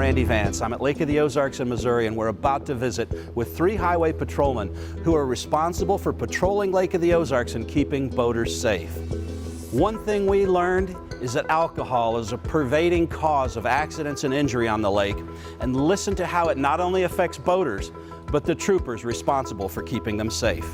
Randy Vance. I'm at Lake of the Ozarks in Missouri, and we're about to visit with 3 highway patrolmen who are responsible for patrolling Lake of the Ozarks and keeping boaters safe. One thing we learned is that alcohol is a pervading cause of accidents and injury on the lake, and listen to how it not only affects boaters, but the troopers responsible for keeping them safe.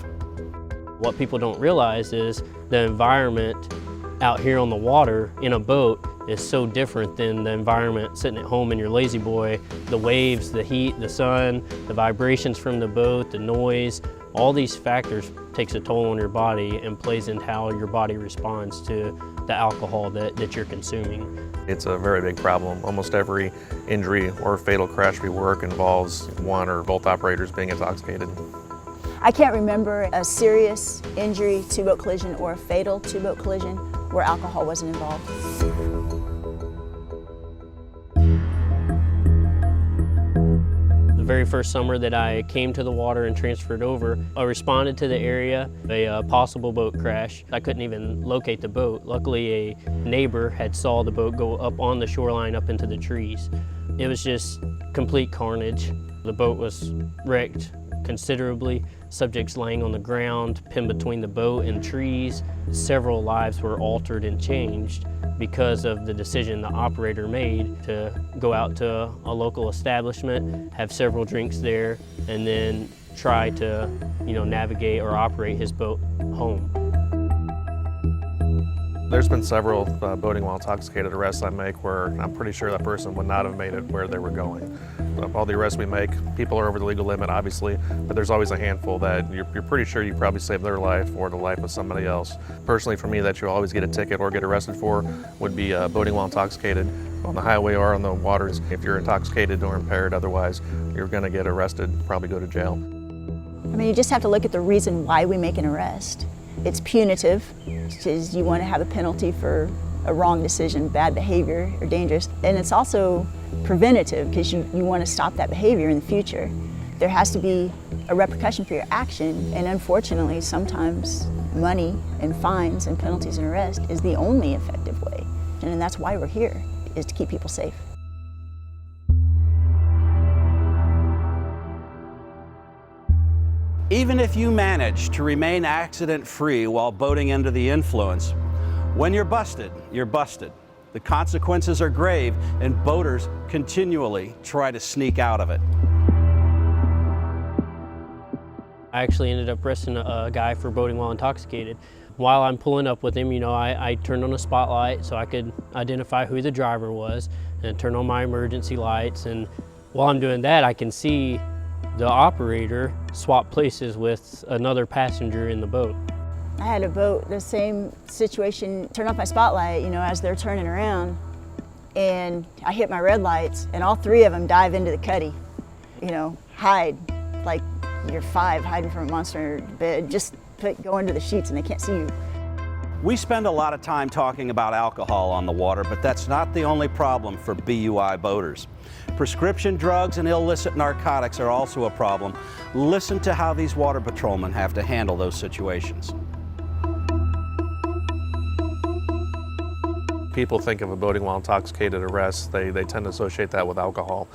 What people don't realize is the environment out here on the water in a boat is so different than the environment sitting at home in your lazy boy. The waves, the heat, the sun, the vibrations from the boat, the noise, all these factors takes a toll on your body and plays into how your body responds to the alcohol that you're consuming. It's a very big problem. Almost every injury or fatal crash we work involves one or both operators being intoxicated. I can't remember a serious injury, two-boat collision, or a fatal two-boat collision where alcohol wasn't involved. The very first summer that I came to the water and transferred over, I responded to the area, a possible boat crash. I couldn't even locate the boat. Luckily, a neighbor had saw the boat go up on the shoreline up into the trees. It was just complete carnage. The boat was wrecked considerably. Subjects laying on the ground, pinned between the boat and trees. Several lives were altered and changed because of the decision the operator made to go out to a local establishment, have several drinks there, and then try to, navigate or operate his boat home. There's been several boating while intoxicated arrests I make where I'm pretty sure that person would not have made it where they were going. Of all the arrests we make, people are over the legal limit, obviously, but there's always a handful that you're pretty sure you probably saved their life or the life of somebody else. Personally, for me, that you always get a ticket or get arrested for would be boating while intoxicated on the highway or on the waters. If you're intoxicated or impaired otherwise, you're going to get arrested, probably go to jail. I mean, you just have to look at the reason why we make an arrest. It's punitive, which is you want to have a penalty for a wrong decision, bad behavior, or dangerous. And it's also preventative because you want to stop that behavior in the future. There has to be a repercussion for your action, and unfortunately, sometimes money and fines and penalties and arrest is the only effective way. And that's why we're here, is to keep people safe. Even if you manage to remain accident-free while boating under the influence, when you're busted, you're busted. The consequences are grave, and boaters continually try to sneak out of it. I actually ended up arresting a guy for boating while intoxicated. While I'm pulling up with him, I turned on a spotlight so I could identify who the driver was and turn on my emergency lights. And while I'm doing that, I can see the operator swap places with another passenger in the boat. I had a boat, the same situation, turn off my spotlight, as they're turning around, and I hit my red lights, and all 3 of them dive into the cuddy. Hide, like you're 5 hiding from a monster bed, just go under the sheets and they can't see you. We spend a lot of time talking about alcohol on the water, but that's not the only problem for BUI boaters. Prescription drugs and illicit narcotics are also a problem. Listen to how these water patrolmen have to handle those situations. People think of a boating while intoxicated arrest, they tend to associate that with alcohol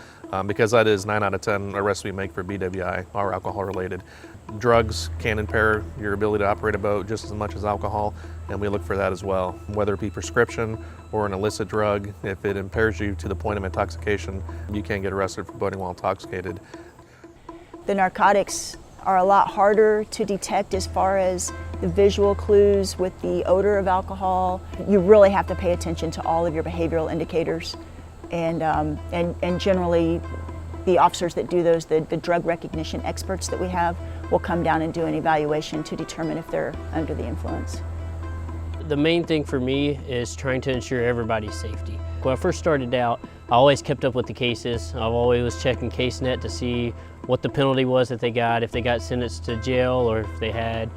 because that is 9 out of 10 arrests we make for BWI are alcohol related. Drugs can impair your ability to operate a boat just as much as alcohol, and we look for that as well. Whether it be prescription or an illicit drug, if it impairs you to the point of intoxication, you can get arrested for boating while intoxicated. The narcotics are a lot harder to detect as far as the visual clues with the odor of alcohol. You really have to pay attention to all of your behavioral indicators, and generally the officers that do those, the drug recognition experts that we have, will come down and do an evaluation to determine if they're under the influence. The main thing for me is trying to ensure everybody's safety. When I first started out, I always kept up with the cases. I always was checking CaseNet to see what the penalty was that they got, if they got sentenced to jail or if they had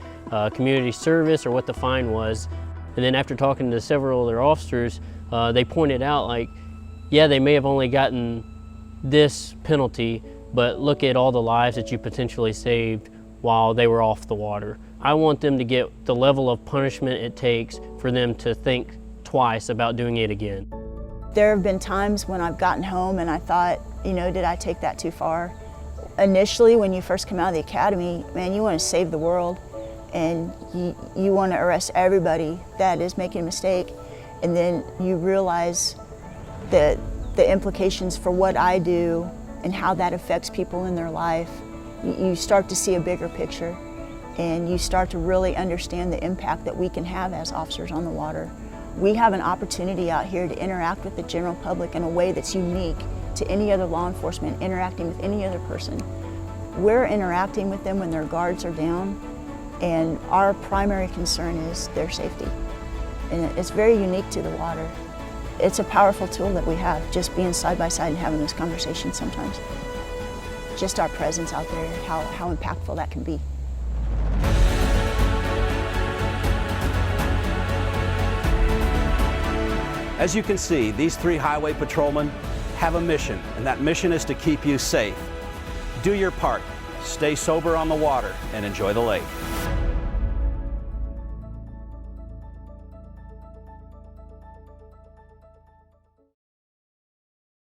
community service or what the fine was. And then after talking to several of their officers, they pointed out yeah, they may have only gotten this penalty, but look at all the lives that you potentially saved while they were off the water. I want them to get the level of punishment it takes for them to think twice about doing it again. There have been times when I've gotten home and I thought, you know, did I take that too far? Initially, when you first come out of the academy, man, you want to save the world, and you want to arrest everybody that is making a mistake, and then you realize that the implications for what I do and how that affects people in their life. You start to see a bigger picture, and you start to really understand the impact that we can have as officers on the water. We have an opportunity out here to interact with the general public in a way that's unique to any other law enforcement interacting with any other person. We're interacting with them when their guards are down, and our primary concern is their safety. And it's very unique to the water. It's a powerful tool that we have, just being side by side and having those conversations sometimes. Just our presence out there, how impactful that can be. As you can see, these 3 highway patrolmen have a mission, and that mission is to keep you safe. Do your part, stay sober on the water, and enjoy the lake.